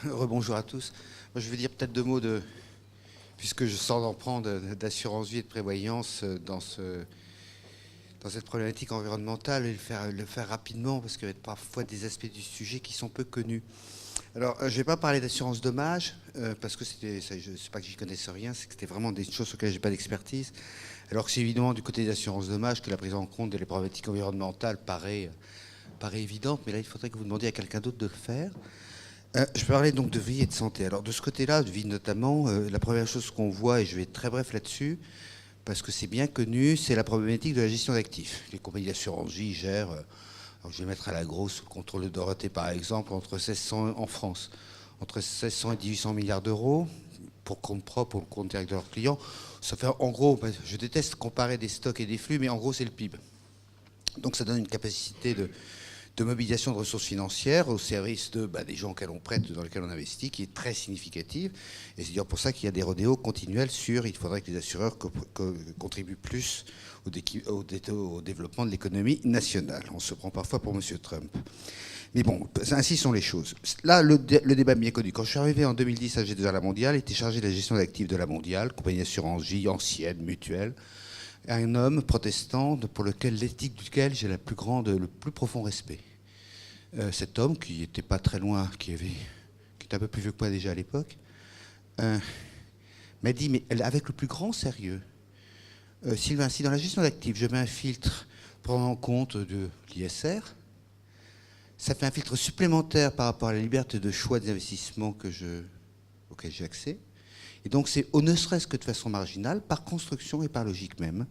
Rebonjour à tous. Moi, je vais dire peut-être deux mots puisque je sors d'en prendre d'assurance vie et de prévoyance dans cette problématique environnementale et le faire rapidement parce qu'il y a parfois des aspects du sujet qui sont peu connus. Alors, je ne vais pas parler d'assurance dommage parce que je ne sais pas que j'y connaisse rien, c'est que c'était vraiment des choses sur lesquelles je n'ai pas d'expertise. Alors que c'est évidemment du côté des assurances dommages que la prise en compte des problématiques environnementales paraît évidente, mais là, il faudrait que vous demandiez à quelqu'un d'autre de le faire. Je peux parler donc de vie et de santé. Alors de ce côté-là, de vie notamment, la première chose qu'on voit, et je vais être très bref là-dessus, parce que c'est bien connu, c'est la problématique de la gestion d'actifs. Les compagnies d'assurance vie gèrent, alors je vais mettre à la grosse sous le contrôle de Dorothée par exemple, entre 1600 en France, entre 1600 et 1800 milliards d'euros pour compte propre, pour le compte direct de leurs clients. Ça fait en gros, je déteste comparer des stocks et des flux, mais en gros c'est le PIB. Donc ça donne une capacité de mobilisation de ressources financières au service des gens auxquels on prête, dans lesquels on investit, qui est très significative. Et c'est d'ailleurs pour ça qu'il y a des rodéos continuels sur il faudrait que les assureurs contribuent plus au développement de l'économie nationale. On se prend parfois pour M. Trump. Mais bon, ainsi sont les choses. Là, le débat est bien connu. Quand je suis arrivé en 2010 à G2R La Mondiale, était chargé de la gestion d'actifs de La Mondiale, compagnie d'assurance vie ancienne, mutuelle, un homme protestant pour l'éthique duquel j'ai le plus profond respect. Cet homme, qui n'était pas très loin, qui était un peu plus vieux que moi déjà à l'époque, m'a dit, mais avec le plus grand sérieux, Sylvain, si dans la gestion d'actifs, je mets un filtre prenant en compte de l'ISR, ça fait un filtre supplémentaire par rapport à la liberté de choix des investissements auxquels j'ai accès. Et donc c'est, ne serait-ce que de façon marginale, par construction et par logique même,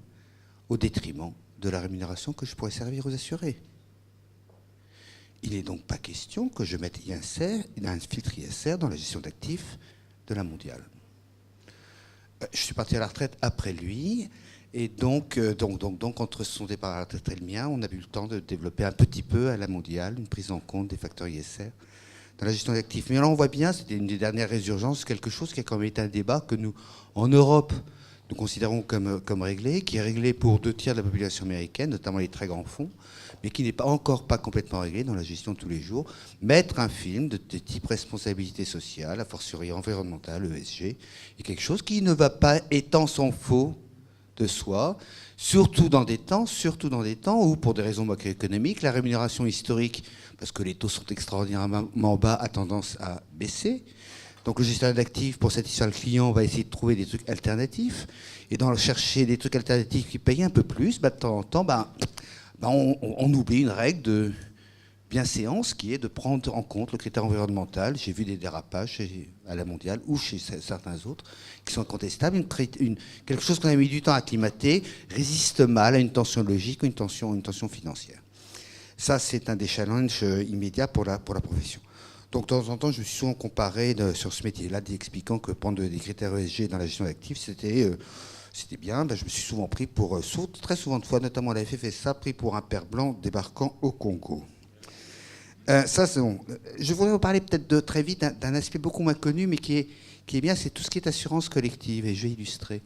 au détriment de la rémunération que je pourrais servir aux assurés. Il n'est donc pas question que je mette un filtre ISR dans la gestion d'actifs de La Mondiale. Je suis parti à la retraite après lui, et donc entre son départ à la retraite et le mien, on a eu le temps de développer un petit peu à La Mondiale une prise en compte des facteurs ISR dans la gestion d'actifs. Mais là, on voit bien, c'était une des dernières résurgences, quelque chose qui a quand même été un débat que nous, en Europe, nous considérons comme réglé, qui est réglé pour 2/3 de la population américaine, notamment les très grands fonds, mais qui n'est encore pas complètement réglé dans la gestion de tous les jours. Mettre un film de type responsabilité sociale, a fortiori environnementale, ESG, est quelque chose qui ne va pas étant sans faux de soi, surtout dans des temps où, pour des raisons macroéconomiques, la rémunération historique, parce que les taux sont extraordinairement bas, a tendance à baisser. Donc le gestionnaire d'actifs, pour satisfaire le client, va essayer de trouver des trucs alternatifs. Et dans chercher des trucs alternatifs qui payent un peu plus, de temps en temps, on oublie une règle de bienséance qui est de prendre en compte le critère environnemental. J'ai vu des dérapages à La Mondiale ou chez certains autres qui sont incontestables. Quelque chose qu'on a mis du temps à acclimater résiste mal à une tension logique ou une tension financière. Ça, c'est un des challenges immédiats pour la profession. Donc, de temps en temps, je me suis souvent comparé sur ce métier-là, expliquant que prendre des critères ESG dans la gestion d'actifs, c'était bien. Je me suis souvent pris très souvent de fois, notamment à la FFSA, pris pour un père blanc débarquant au Congo. Ça, c'est bon. Je voudrais vous parler peut-être très vite d'un aspect beaucoup moins connu, mais qui est bien, c'est tout ce qui est assurance collective, et je vais illustrer.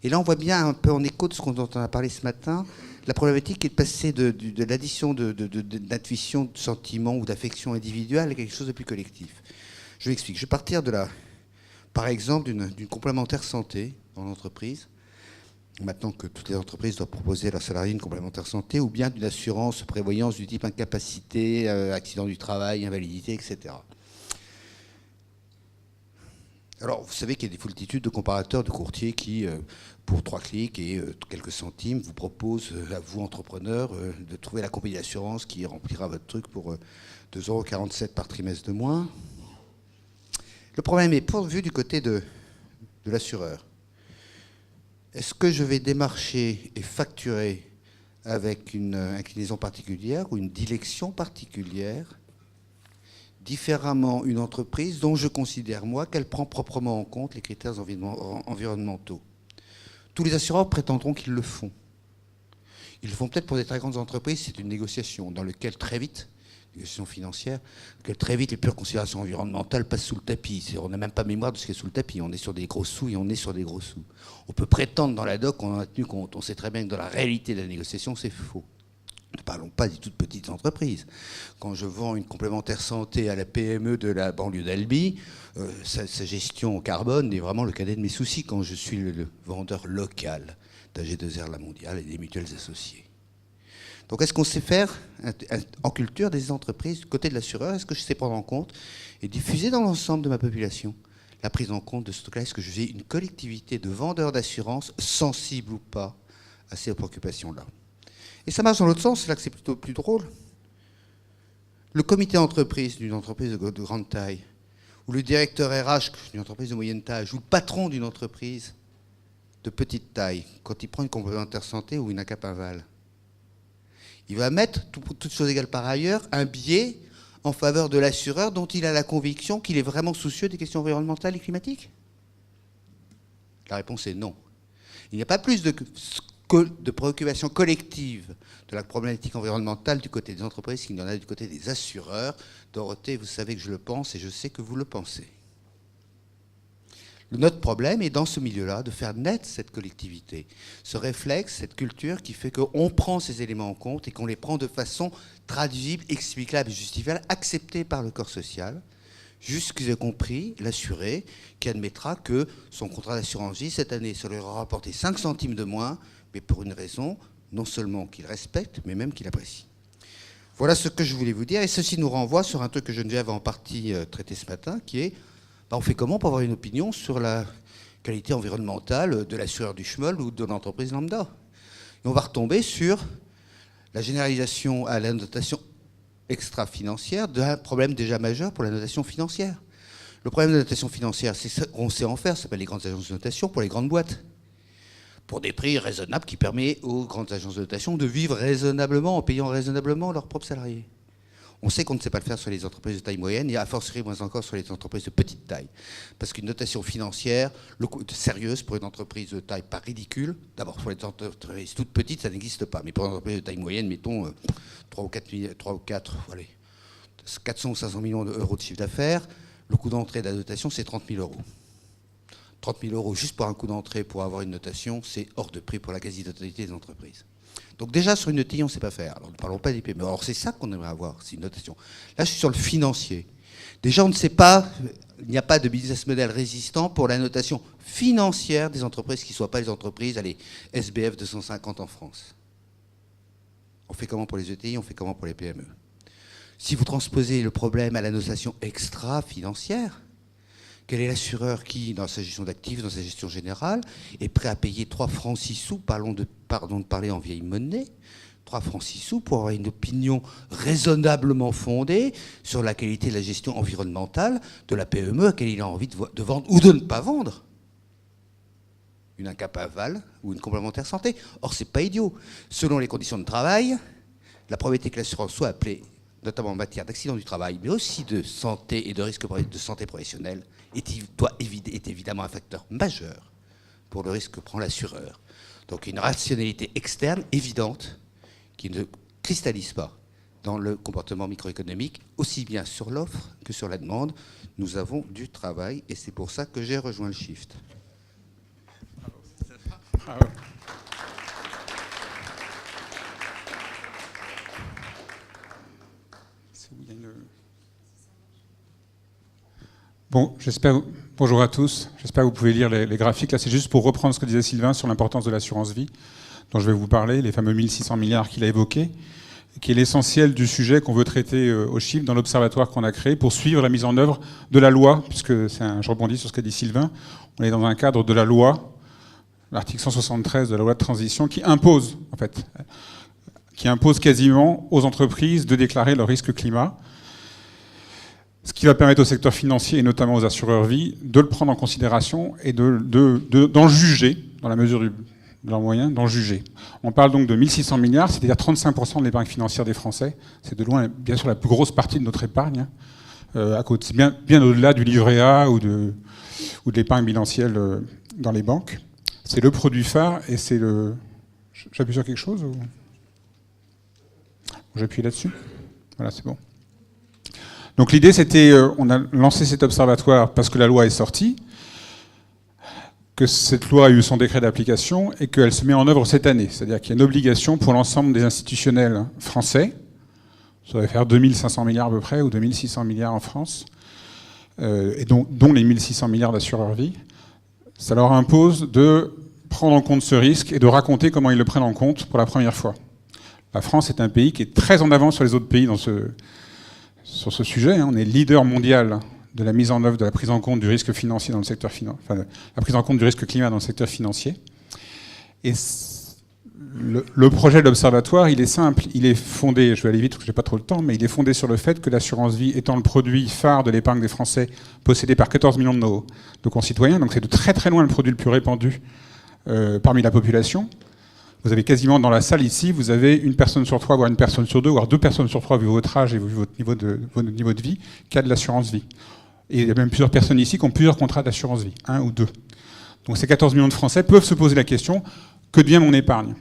Et là, on voit bien un peu en écho de ce dont on a parlé ce matin, la problématique est de passer de l'addition d'intuition, de sentiments ou d'affection individuelle à quelque chose de plus collectif. Je m'explique. Je vais partir par exemple, d'une complémentaire santé dans l'entreprise, maintenant que toutes les entreprises doivent proposer à leurs salariés une complémentaire santé, ou bien d'une assurance prévoyance du type incapacité, accident du travail, invalidité, etc. Alors, vous savez qu'il y a des foultitudes de comparateurs, de courtiers qui, pour 3 clics et quelques centimes, vous proposent, à vous, entrepreneurs, de trouver la compagnie d'assurance qui remplira votre truc pour 2,47 € par trimestre de moins. Le problème est pourvu du côté de l'assureur. Est-ce que je vais démarcher et facturer avec une inclinaison particulière ou une dilection particulière différemment une entreprise dont je considère, moi, qu'elle prend proprement en compte les critères environnementaux? Tous les assureurs prétendront qu'ils le font. Ils le font peut-être pour des très grandes entreprises, c'est une négociation dans laquelle très vite, négociation financière, que très vite les pures considérations environnementales passent sous le tapis. On n'a même pas mémoire de ce qui est sous le tapis. On est sur des gros sous et on est sur des gros sous. On peut prétendre dans la doc qu'on en a tenu compte. On sait très bien que dans la réalité de la négociation, c'est faux. Ne parlons pas des toutes petites entreprises. Quand je vends une complémentaire santé à la PME de la banlieue d'Albi, sa gestion carbone est vraiment le cadet de mes soucis quand je suis le vendeur local d'AG2R La Mondiale et des mutuelles associées. Donc est-ce qu'on sait faire en culture des entreprises du côté de l'assureur? Est-ce que je sais prendre en compte et diffuser dans l'ensemble de ma population la prise en compte de ce truc-là? Est-ce que j'ai une collectivité de vendeurs d'assurance sensible ou pas à ces préoccupations-là? Et ça marche dans l'autre sens, c'est là que c'est plutôt plus drôle. Le comité d'entreprise d'une entreprise de grande taille, ou le directeur RH d'une entreprise de moyenne taille, ou le patron d'une entreprise de petite taille, quand il prend une complémentaire santé ou une ACAP Aval, il va mettre, toutes choses égales par ailleurs, un biais en faveur de l'assureur dont il a la conviction qu'il est vraiment soucieux des questions environnementales et climatiques? La réponse est non. Il n'y a pas plus de préoccupation collective de la problématique environnementale du côté des entreprises qu'il y en a du côté des assureurs. Dorothée, vous savez que je le pense et je sais que vous le pensez. Notre problème est dans ce milieu-là de faire naître cette collectivité, ce réflexe, cette culture qui fait qu'on prend ces éléments en compte et qu'on les prend de façon traduisible, explicable et justifiable, acceptée par le corps social, jusqu'à compris l'assuré qui admettra que son contrat d'assurance vie cette année, ça lui aura rapporté 5 centimes de moins, mais pour une raison non seulement qu'il respecte, mais même qu'il apprécie. Voilà ce que je voulais vous dire, et ceci nous renvoie sur un truc que Geneviève a en partie traité ce matin, qui est on fait comment pour avoir une opinion sur la qualité environnementale de l'assureur du Schmoll ou de l'entreprise lambda? Et on va retomber sur la généralisation à la notation extra-financière d'un problème déjà majeur pour la notation financière. Le problème de la notation financière, c'est ça qu'on sait en faire, ça s'appelle les grandes agences de notation pour les grandes boîtes, pour des prix raisonnables qui permettent aux grandes agences de notation de vivre raisonnablement en payant raisonnablement leurs propres salariés. On sait qu'on ne sait pas le faire sur les entreprises de taille moyenne et a fortiori moins encore sur les entreprises de petite taille. Parce qu'une notation financière sérieuse pour une entreprise de taille pas ridicule, d'abord pour les entreprises toutes petites, ça n'existe pas. Mais pour une entreprise de taille moyenne, mettons 3 ou 4, allez, 400 ou 500 millions d'euros de chiffre d'affaires, le coût d'entrée de la notation, c'est 30 000 euros. 30 000 euros juste pour un coût d'entrée pour avoir une notation, c'est hors de prix pour la quasi-totalité des entreprises. Donc déjà, sur une ETI, on ne sait pas faire. Alors ne parlons pas des PME. Alors c'est ça qu'on aimerait avoir, c'est une notation. Là, je suis sur le financier. Déjà, on ne sait pas, il n'y a pas de business model résistant pour la notation financière des entreprises qui ne soient pas les entreprises, allez, SBF 250 en France. On fait comment pour les ETI, on fait comment pour les PME? Si vous transposez le problème à la notation extra-financière, quel est l'assureur qui, dans sa gestion d'actifs, dans sa gestion générale, est prêt à payer 3 francs 6 sous, pardon de parler en vieille monnaie, 3 francs 6 sous pour avoir une opinion raisonnablement fondée sur la qualité de la gestion environnementale de la PME à laquelle il a envie de vendre ou de ne pas vendre une ACAP Aval ou une complémentaire santé. Or, c'est pas idiot. Selon les conditions de travail, la probabilité que l'assurance soit appelée, notamment en matière d'accident du travail, mais aussi de santé et de risque de santé professionnelle, est évidemment un facteur majeur pour le risque que prend l'assureur. Donc une rationalité externe évidente qui ne cristallise pas dans le comportement microéconomique, aussi bien sur l'offre que sur la demande. Nous avons du travail et c'est pour ça que j'ai rejoint le Shift. Bravo. Bon, bonjour à tous. J'espère que vous pouvez lire les graphiques. Là, c'est juste pour reprendre ce que disait Sylvain sur l'importance de l'assurance vie, dont je vais vous parler, les fameux 1600 milliards qu'il a évoqués, qui est l'essentiel du sujet qu'on veut traiter au Shift dans l'observatoire qu'on a créé pour suivre la mise en œuvre de la loi, puisque je rebondis sur ce qu'a dit Sylvain, on est dans un cadre de la loi, l'article 173 de la loi de transition, qui impose quasiment aux entreprises de déclarer leur risque climat, ce qui va permettre au secteur financier, et notamment aux assureurs vie, de le prendre en considération et d'en juger, dans la mesure de leurs moyens, d'en juger. On parle donc de 1600 milliards, c'est-à-dire 35% de l'épargne financière des Français. C'est de loin, bien sûr, la plus grosse partie de notre épargne, à côté, bien au-delà du livret A ou de l'épargne bilancielle dans les banques. C'est le produit phare et c'est le... J'appuie sur quelque chose ou... J'appuie là-dessus? Voilà, c'est bon. Donc l'idée, c'était, on a lancé cet observatoire parce que la loi est sortie. que cette loi a eu son décret d'application et qu'elle se met en œuvre cette année. C'est-à-dire qu'il y a une obligation pour l'ensemble des institutionnels français, ça va faire 2500 milliards à peu près, ou 2600 milliards en France, et dont les 1600 milliards d'assureurs vie. Ça leur impose de prendre en compte ce risque et de raconter comment ils le prennent en compte pour la première fois. La France est un pays qui est très en avance sur les autres pays sur ce sujet. On est leader mondial de la mise en œuvre de la prise en compte du risque financier dans le secteur la prise en compte du risque climat dans le secteur financier. Et le projet de l'Observatoire, il est simple, il est fondé, je vais aller vite parce que j'ai pas trop le temps, mais il est fondé sur le fait que l'assurance vie étant le produit phare de l'épargne des Français, possédé par 14 millions de nos concitoyens, donc c'est de très très loin le produit le plus répandu parmi la population. Vous avez quasiment dans la salle ici, vous avez une personne sur trois, voire une personne sur deux, voire 2 personnes sur 3, vu votre âge et vu votre niveau de vie, qui a de l'assurance vie. Et il y a même plusieurs personnes ici qui ont plusieurs contrats d'assurance vie, 1 ou 2. Donc ces 14 millions de Français peuvent se poser la question, que devient mon épargne ?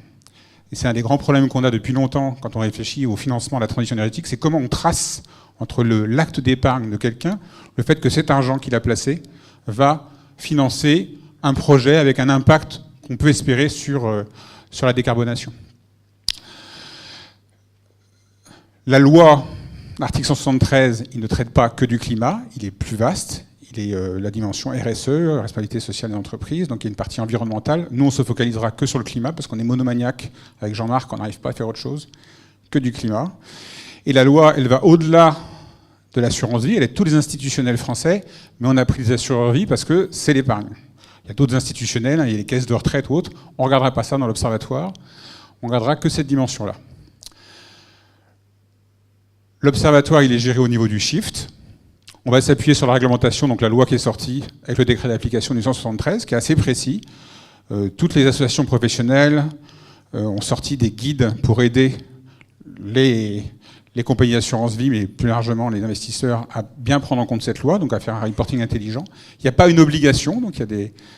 Et c'est un des grands problèmes qu'on a depuis longtemps quand on réfléchit au financement de la transition énergétique, c'est comment on trace entre l'acte d'épargne de quelqu'un, le fait que cet argent qu'il a placé va financer un projet avec un impact qu'on peut espérer sur la décarbonation. La loi, l'article 173, il ne traite pas que du climat, il est plus vaste. Il est la dimension RSE, responsabilité sociale des entreprises, donc il y a une partie environnementale. Nous, on se focalisera que sur le climat, parce qu'on est monomaniaque avec Jean-Marc, on n'arrive pas à faire autre chose que du climat. Et la loi, elle va au-delà de l'assurance vie, elle aide tous les institutionnels français, mais on a pris les assureurs vie parce que c'est l'épargne. Il y a d'autres institutionnels, il y a les caisses de retraite ou autres, on ne regardera pas ça dans l'Observatoire, on ne regardera que cette dimension-là. L'Observatoire, il est géré au niveau du SHIFT. On va s'appuyer sur la réglementation, donc la loi qui est sortie avec le décret d'application du 173, qui est assez précis. Toutes les associations professionnelles ont sorti des guides pour aider les compagnies d'assurance vie, mais plus largement les investisseurs, à bien prendre en compte cette loi, donc à faire un reporting intelligent. Il n'y a pas une obligation, donc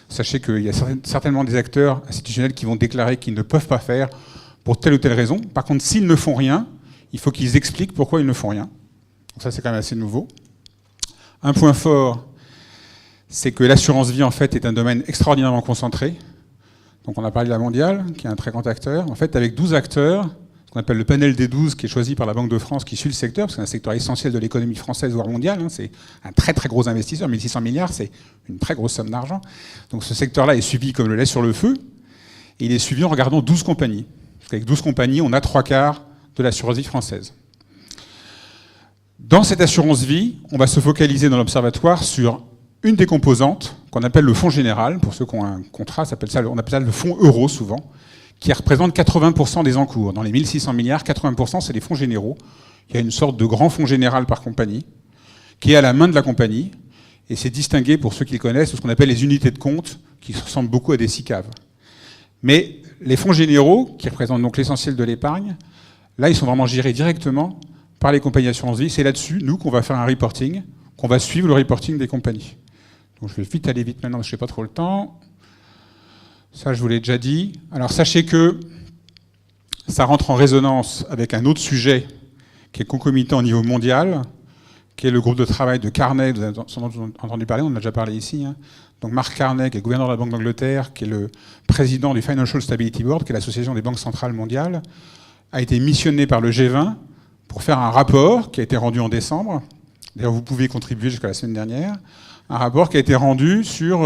sachez qu'il y a certainement des acteurs institutionnels qui vont déclarer qu'ils ne peuvent pas faire pour telle ou telle raison. Par contre, s'ils ne font rien, il faut qu'ils expliquent pourquoi ils ne font rien. Donc ça, c'est quand même assez nouveau. Un point fort, c'est que l'assurance vie, en fait, est un domaine extraordinairement concentré. Donc on a parlé de la Mondiale, qui est un très grand acteur. En fait, avec 12 acteurs, ce qu'on appelle le panel des 12, qui est choisi par la Banque de France, qui suit le secteur, parce que c'est un secteur essentiel de l'économie française, voire mondiale. C'est un très très gros investisseur, 1600 milliards, c'est une très grosse somme d'argent. Donc ce secteur-là est suivi comme le lait sur le feu, et il est suivi en regardant 12 compagnies. Parce qu'avec 12 compagnies, on a 3/4 de l'assurance vie française. Dans cette assurance vie, on va se focaliser dans l'Observatoire sur une des composantes qu'on appelle le fonds général. Pour ceux qui ont un contrat, on appelle ça le fonds euro souvent, qui représente 80% des encours. Dans les 1600 milliards, 80% c'est les fonds généraux. Il y a une sorte de grand fonds général par compagnie, qui est à la main de la compagnie, et c'est distingué, pour ceux qui le connaissent, de ce qu'on appelle les unités de compte, qui ressemblent beaucoup à des SICAV. Mais les fonds généraux, qui représentent donc l'essentiel de l'épargne, là ils sont vraiment gérés directement par les compagnies d'assurance vie. C'est là-dessus, nous, qu'on va faire un reporting, qu'on va suivre le reporting des compagnies. Donc je vais aller vite maintenant, parce que je n'ai pas trop le temps. Ça, je vous l'ai déjà dit. Alors sachez que ça rentre en résonance avec un autre sujet qui est concomitant au niveau mondial, qui est le groupe de travail de Carney. Vous avez entendu parler, on en a déjà parlé ici. Donc Mark Carney, qui est gouverneur de la Banque d'Angleterre, qui est le président du Financial Stability Board, qui est l'association des banques centrales mondiales, a été missionné par le G20 pour faire un rapport qui a été rendu en décembre. D'ailleurs, vous pouvez contribuer jusqu'à la semaine dernière. Un rapport qui a été rendu sur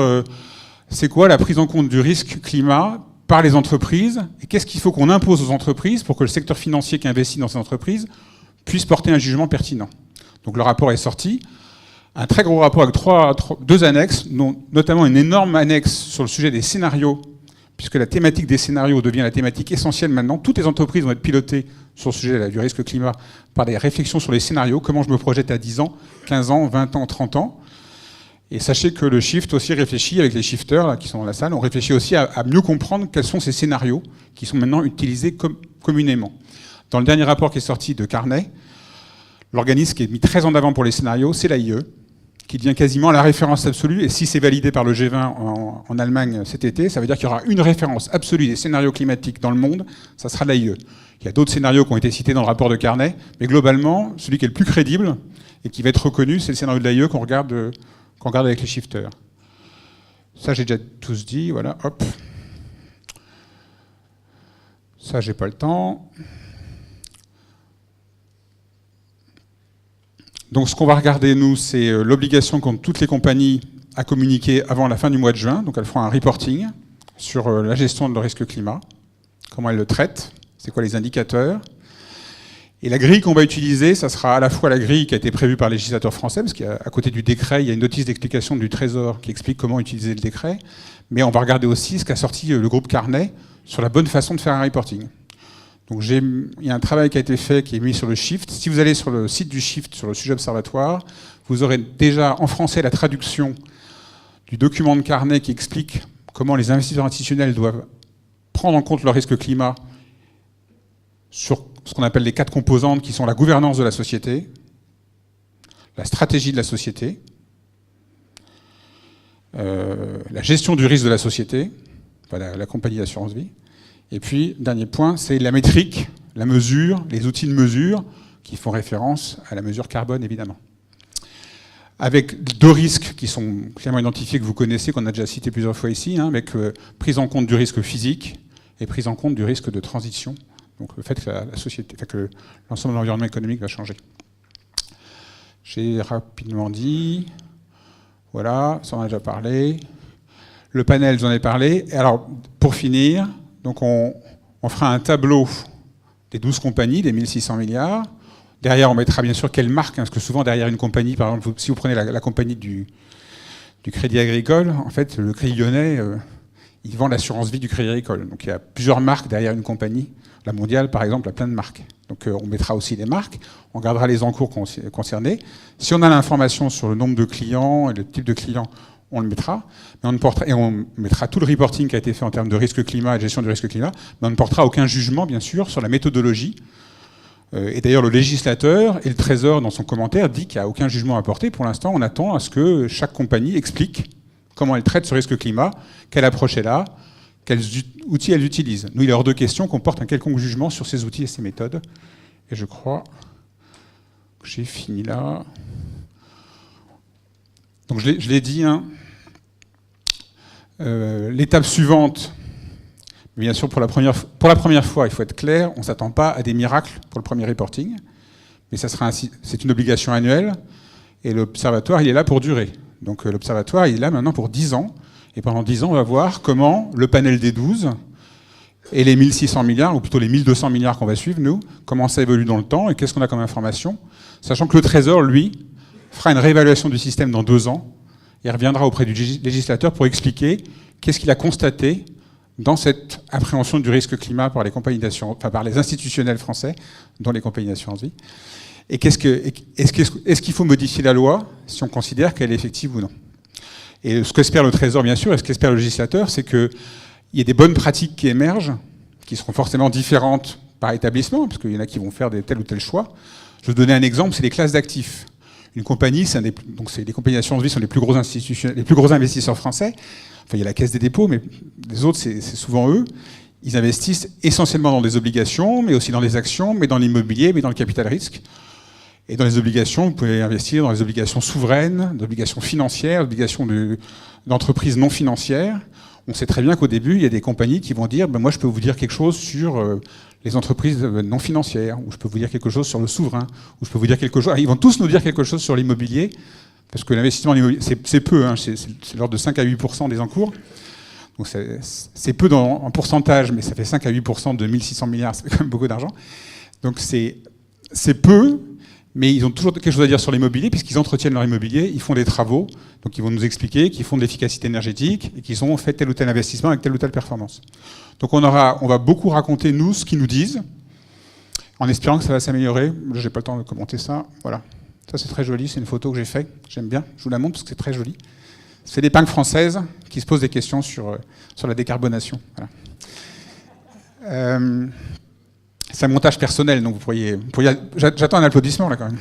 c'est quoi la prise en compte du risque climat par les entreprises et qu'est-ce qu'il faut qu'on impose aux entreprises pour que le secteur financier qui investit dans ces entreprises puisse porter un jugement pertinent. Donc le rapport est sorti. Un très gros rapport avec 2 annexes, notamment une énorme annexe sur le sujet des scénarios, puisque la thématique des scénarios devient la thématique essentielle maintenant. Toutes les entreprises vont être pilotées sur le sujet du risque climat par des réflexions sur les scénarios, comment je me projette à 10 ans, 15 ans, 20 ans, 30 ans. Et sachez que le Shift aussi réfléchit, avec les shifters là, qui sont dans la salle, on réfléchit aussi à mieux comprendre quels sont ces scénarios qui sont maintenant utilisés communément. Dans le dernier rapport qui est sorti de Carney, l'organisme qui est mis très en avant pour les scénarios, c'est l'AIE, qui devient quasiment la référence absolue, et si c'est validé par le G20 en Allemagne cet été, ça veut dire qu'il y aura une référence absolue des scénarios climatiques dans le monde, ça sera l'AIE. Il y a d'autres scénarios qui ont été cités dans le rapport de Carney, mais globalement, celui qui est le plus crédible et qui va être reconnu, c'est le scénario de l'AIE qu'on regarde avec les shifters. Ça, j'ai déjà tous dit, voilà, hop. Ça, j'ai pas le temps. Donc, ce qu'on va regarder, nous, c'est l'obligation qu'ont toutes les compagnies à communiquer avant la fin du mois de juin. Donc, elles feront un reporting sur la gestion de leur risque climat, comment elles le traitent, c'est quoi les indicateurs. Et la grille qu'on va utiliser, ça sera à la fois la grille qui a été prévue par le législateur français, parce qu'à côté du décret, il y a une notice d'explication du Trésor qui explique comment utiliser le décret, mais on va regarder aussi ce qu'a sorti le groupe Carnet sur la bonne façon de faire un reporting. Donc il y a un travail qui a été fait, qui est mis sur le Shift. Si vous allez sur le site du Shift, sur le sujet observatoire, vous aurez déjà en français la traduction du document de Carnet qui explique comment les investisseurs institutionnels doivent prendre en compte leur risque climat sur ce qu'on appelle les 4 composantes qui sont la gouvernance de la société, la stratégie de la société, la gestion du risque de la société, enfin la compagnie d'assurance vie, et puis, dernier point, c'est la métrique, la mesure, les outils de mesure qui font référence à la mesure carbone, évidemment. Avec 2 risques qui sont clairement identifiés, que vous connaissez, qu'on a déjà cité plusieurs fois ici, avec prise en compte du risque physique et prise en compte du risque de transition. Donc le fait que la société, que l'ensemble de l'environnement économique va changer. J'ai rapidement dit, voilà, ça en a déjà parlé. Le panel, j'en ai parlé. Et alors, pour finir, donc on fera un tableau des 12 compagnies, des 1600 milliards. Derrière, on mettra bien sûr quelle marque, parce que souvent derrière une compagnie, par exemple, si vous prenez la compagnie du Crédit Agricole, en fait, le Crédit Lyonnais, il vend l'assurance vie du Crédit Agricole. Donc il y a plusieurs marques derrière une compagnie. La Mondiale, par exemple, a plein de marques. Donc on mettra aussi les marques, on gardera les encours concernés. Si on a l'information sur le nombre de clients et le type de clients, on le mettra. Et on mettra tout le reporting qui a été fait en termes de risque climat et de gestion du risque climat, mais on ne portera aucun jugement, bien sûr, sur la méthodologie. Et d'ailleurs, le législateur et le Trésor, dans son commentaire, dit qu'il n'y a aucun jugement à porter. Pour l'instant, on attend à ce que chaque compagnie explique comment elle traite ce risque climat, quelle approche elle a, quels outils elle utilise. Nous, il est hors de question qu'on porte un quelconque jugement sur ces outils et ces méthodes. Et je crois que j'ai fini là. Donc je l'ai dit, l'étape suivante, bien sûr pour la première fois, il faut être clair, on ne s'attend pas à des miracles pour le premier reporting, mais c'est une obligation annuelle, et l'observatoire, il est là pour durer. Donc l'observatoire, il est là maintenant pour 10 ans, et pendant 10 ans, on va voir comment le panel des 12 et les 1600 milliards, ou plutôt les 1200 milliards qu'on va suivre, nous, comment ça évolue dans le temps, et qu'est-ce qu'on a comme information, sachant que le Trésor, lui, fera une réévaluation du système dans 2 ans et reviendra auprès du législateur pour expliquer qu'est-ce qu'il a constaté dans cette appréhension du risque climat par les compagnies d'assurance, enfin par les institutionnels français, dont les compagnies d'assurance vie. Et est-ce qu'il faut modifier la loi si on considère qu'elle est effective ou non? Et ce qu'espère le Trésor, bien sûr, et ce qu'espère le législateur, c'est qu'il y ait des bonnes pratiques qui émergent, qui seront forcément différentes par établissement, parce qu'il y en a qui vont faire tel ou tel choix. Je vais vous donner un exemple, c'est les classes d'actifs. Une compagnie, les compagnies d'assurance vie sont les plus gros investisseurs français. Enfin, il y a la Caisse des dépôts, mais les autres, c'est souvent eux. Ils investissent essentiellement dans des obligations, mais aussi dans des actions, mais dans l'immobilier, mais dans le capital risque. Et dans les obligations, vous pouvez investir dans les obligations souveraines, des obligations financières, des obligations d'entreprises non financières. On sait très bien qu'au début, il y a des compagnies qui vont dire moi, je peux vous dire quelque chose sur les entreprises non financières, ou je peux vous dire quelque chose sur le souverain, ou je peux vous dire quelque chose. Ils vont tous nous dire quelque chose sur l'immobilier, parce que l'investissement en immobilier, c'est peu, c'est l'ordre de 5 à 8% des encours. Donc c'est peu en pourcentage, mais ça fait 5 à 8% de 1600 milliards, c'est quand même beaucoup d'argent. Donc c'est peu, mais ils ont toujours quelque chose à dire sur l'immobilier, puisqu'ils entretiennent leur immobilier, ils font des travaux, donc ils vont nous expliquer qu'ils font de l'efficacité énergétique et qu'ils ont fait tel ou tel investissement avec telle ou telle performance. Donc on va beaucoup raconter, nous, ce qu'ils nous disent, en espérant que ça va s'améliorer. Je n'ai pas le temps de commenter ça. Voilà. Ça, c'est très joli, c'est une photo que j'ai faite. J'aime bien, je vous la montre parce que c'est très joli. C'est des banques françaises qui se posent des questions sur la décarbonation. Voilà. C'est un montage personnel, donc vous pourriez j'attends un applaudissement là quand même.